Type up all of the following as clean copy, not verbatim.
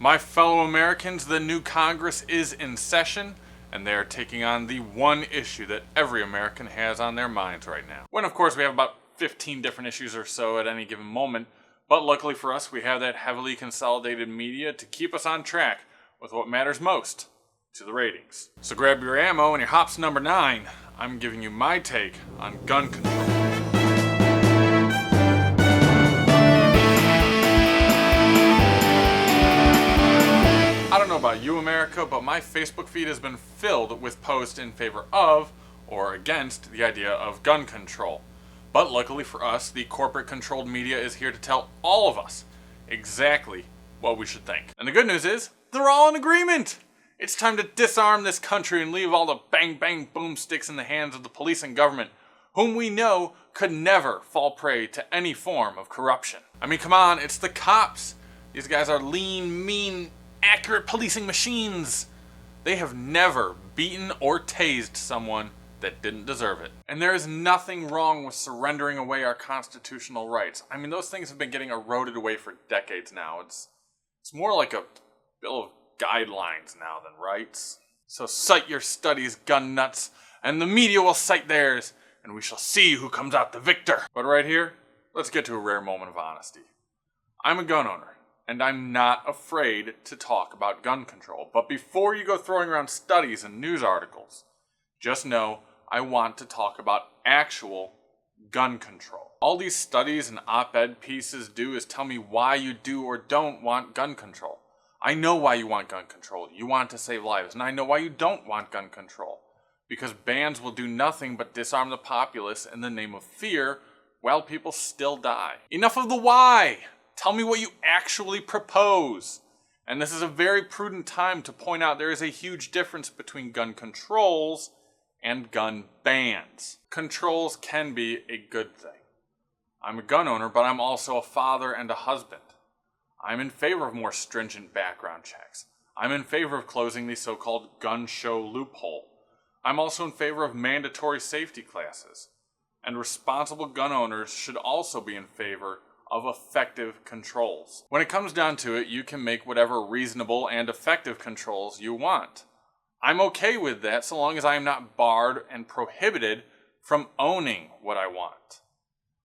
My fellow Americans, the new Congress is in session, and they are taking on the one issue that every American has on their minds right now. When, of course, we have about 15 different issues or so at any given moment, but luckily for us, we have that heavily consolidated media to keep us on track with what matters most to the ratings. So grab your ammo and your hops number 9. I'm giving you my take on gun control. I don't know about you, America, but my Facebook feed has been filled with posts in favor of or against the idea of gun control. But luckily for us, the corporate-controlled media is here to tell all of us exactly what we should think. And the good news is, they're all in agreement! It's time to disarm this country and leave all the bang-bang boomsticks in the hands of the police and government, whom we know could never fall prey to any form of corruption. I mean, come on, it's the cops. These guys are lean, mean, accurate policing machines. They have never beaten or tased someone that didn't deserve it. And there is nothing wrong with surrendering away our constitutional rights. I mean, those things have been getting eroded away for decades now. It's more like a bill of guidelines now than rights. So cite your studies, gun nuts, and the media will cite theirs, and we shall see who comes out the victor. But right here, let's get to a rare moment of honesty. I'm a gun owner, and I'm not afraid to talk about gun control. But before you go throwing around studies and news articles, just know I want to talk about actual gun control. All these studies and op-ed pieces do is tell me why you do or don't want gun control. I know why you want gun control. You want to save lives. And I know why you don't want gun control. Because bans will do nothing but disarm the populace in the name of fear while people still die. Enough of the why! Tell me what you actually propose. And this is a very prudent time to point out there is a huge difference between gun controls and gun bans. Controls can be a good thing. I'm a gun owner, but I'm also a father and a husband. I'm in favor of more stringent background checks. I'm in favor of closing the so-called gun show loophole. I'm also in favor of mandatory safety classes. And responsible gun owners should also be in favor of effective controls. When it comes down to it, you can make whatever reasonable and effective controls you want. I'm okay with that so long as I am not barred and prohibited from owning what I want.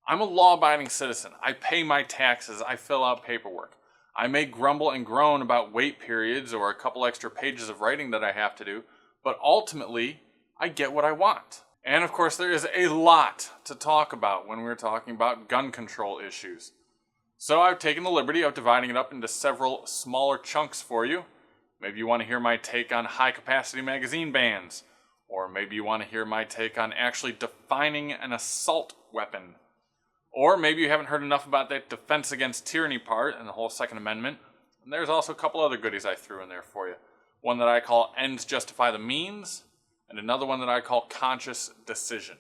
I'm a law-abiding citizen. I pay my taxes. I fill out paperwork. I may grumble and groan about wait periods or a couple extra pages of writing that I have to do, but ultimately, I get what I want. And of course, there is a lot to talk about when we're talking about gun control issues. So I've taken the liberty of dividing it up into several smaller chunks for you. Maybe you want to hear my take on high-capacity magazine bans, or maybe you want to hear my take on actually defining an assault weapon. Or maybe you haven't heard enough about that defense against tyranny part and the whole Second Amendment. And there's also a couple other goodies I threw in there for you. One that I call ends justify the means, and another one that I call conscious decision.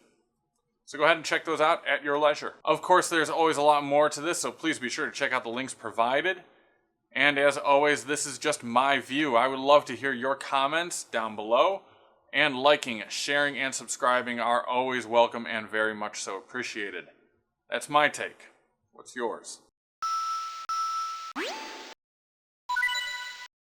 So go ahead and check those out at your leisure. Of course, there's always a lot more to this, so please be sure to check out the links provided. And as always, this is just my view. I would love to hear your comments down below. And liking, sharing, and subscribing are always welcome and very much so appreciated. That's my take. What's yours?